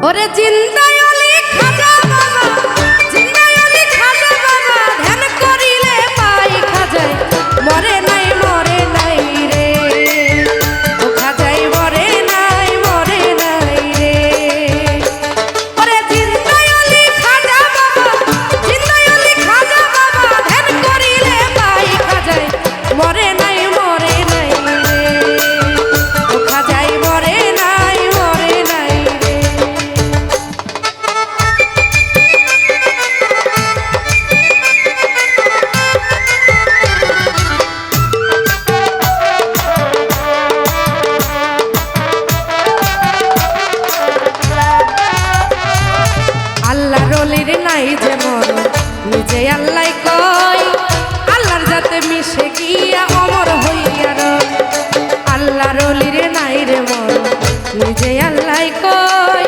ওরে জিন্দায় অলি খাজা বাবা, জিন্দায় অলি খাজা বাবা, ধ্যান করিলে পাই খাজায় মরে নাই রে। ও খাজায় মরে নাই রে। ওরে জিন্দায় অলি খাজা বাবা, জিন্দায় অলি খাজা বাবা, ধ্যান করিলে পাই খাজায় মরে নাই রে। ও খাজায় মরে নাই রে। আল্লাহ রলির নাই যে মরণ, নিজে আল্লাহ কয়, আল্লাহর যাতে মিশে গিয়া অমর হইয়া রয়। আল্লাহ রলির নাই রে মরণ, নিজে আল্লাহ কয়,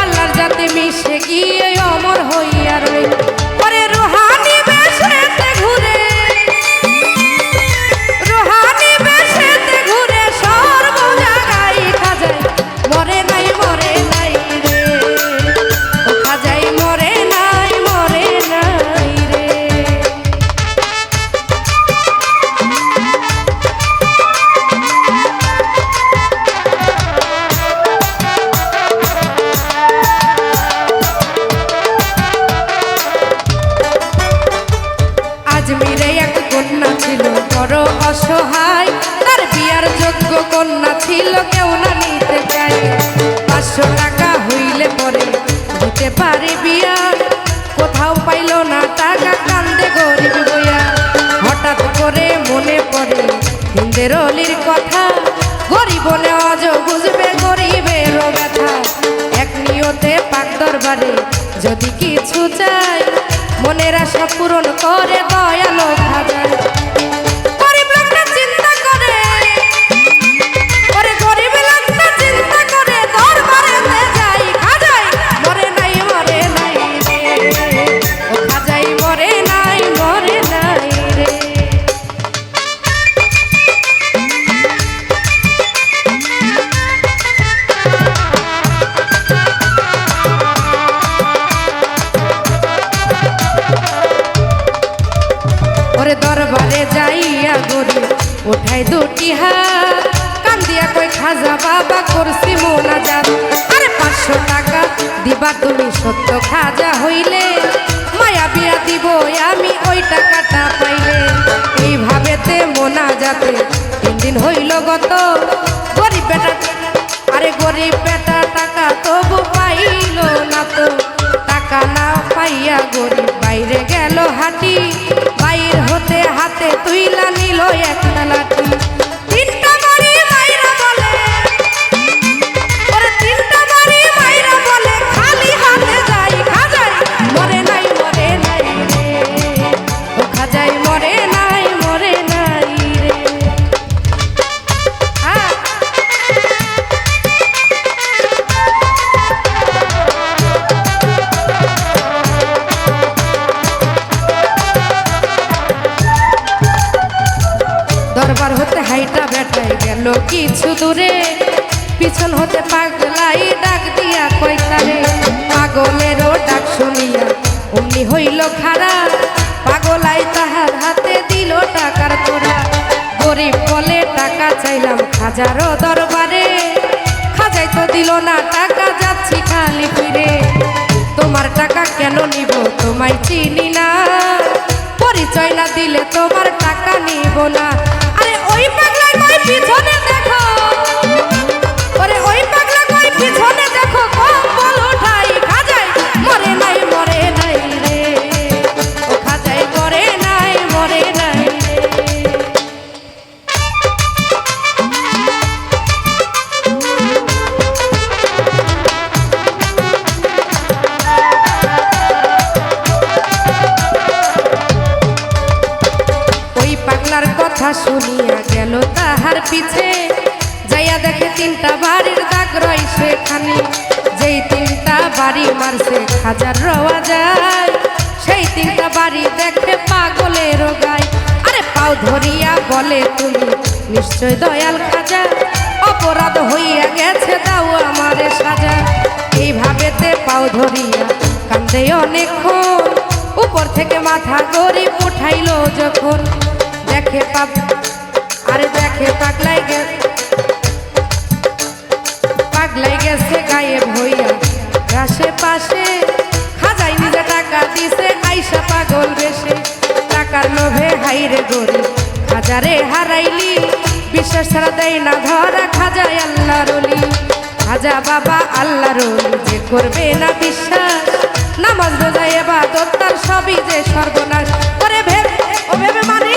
আল্লাহর যাতে মিশে গিয়ে অমর হইয়া রয়। পরে রুহানি বেশেতে ঘুরে, রুহানি বেশেতে ঘুরে সর্ব জায়গায় খাজায় মরে নাই রে। ও খাজায় মরে নাই রে। আজমিরে এক কন্যা ছিল বড় অসহায়, তার বিয়ার যোগ্য কন্যা ছিল কেউ না নিতে চায়। 500 টাকা হইলে পরে দিতে পারে বিয়া, কোথাও পাইল না টাকা কান্দে গরিব বইয়া। হঠাৎ করে মনে পড়ে হিন্দের অলির কথা, গরিব বলে অজ বুঝবে গরিবেরও ব্যথা। এক নিয়তে পাক দরবারে যদি কিছু চাই, মনের আশা পূরণ করে দয়ালো খাজায়। গরিব লোকটা চিন্তা করে, ওরে গরিব লোকটা চিন্তা করে দরবারেতে যাই, খাজায় মরে নাই রে। ও খাজায় মরে নাই রে। ওরে দরবারে যাইয়া গরিব ওঠাই দুটি হাত, কান্দিয়া কই খাজা বাবা করছি মোনাজাত। আরে 500 টাকা দিবা তুমি সত্য খাজা হইলে, মায়া বিয়া দিব আমি ওই টাকাটা পাইলে। এইভাবেতে মোনাজাতে 3 দিন হইল গত, গরিব বেটা আরে গরিব বেটা টাকা তবু পাইল না তো। টাকা না পাইয়া গরিব বাইরে গেল হাঁটি, বাইর হতে হাতে তুইলা নিল একটা লাঠি। 3টা বাড়ি মাইরা বলে, ওরে 3টা বাড়ি মাইরা বলে খালি হাতে যাই, খাজায় মরে নাই রে। ও খাজায় মরে নাই রে। দরবার হতে হাইটা বেটাই গেল কিছু দূরে, পিছন হতে পাগলাই ডাক দিয়া কইতারে। পাগলেরও ডাক শুনিয়া অমনি হইল খারাপ, পাগলাই তাহার হাতে দিল টাকার তোরা। গরিব বলে টাকা চাইলাম খাজারও দরবারে, খাজাই তো দিল না টাকা, যাচ্ছি খালি ফিরে। তোমার টাকা কেন নিব তোমায় চিনি না, পরিচয় না দিলে তোমার টাকা নিব না। আরে ওই পাগলা কই পিছনে দেখো, ওরে ওই পাগলা কই পিছনে দেখো, কম্বল উঠাই খাজায় মরে নাই রে। ও খাজায় মরে নাই রে। ওই পাগলার কথা শুনিয়া গেল তাহার পিছে, যাইয়া দেখে 3টা বাড়ির দাগ রয় সেখানে। যেই 3টা বাড়ি মারছে খাজার রওয়া যায়, সেই 3টা বাড়ি দেখে পাগলের গায়। আরে পাও ধরিয়া বলে তুমি নিশ্চয় দয়াল খাজা, অপরাধ হইয়া গেছে দাও আমারে সাজা। এইভাবে কথা গরিব উঠাইলো যখন দেখে পাগলাই গেছে গায়েব হইয়া আশেপাশে খাজাই নিজে টাকা দিছে আইসা পাগল বেশে টাকার লোভে হাইরে গরিব খাজারে হারাইলি বিশ্বাস ছাড়া দেয় না ধরা খাজায় আল্লাহর ওলি খাজা বাবা আল্লাহর ওলি যে করবে না বিশ্বাস নামাজ রোজা ইবাদত তার সবই যে সর্বনাশ করে ভেবে ও ভেবে মানে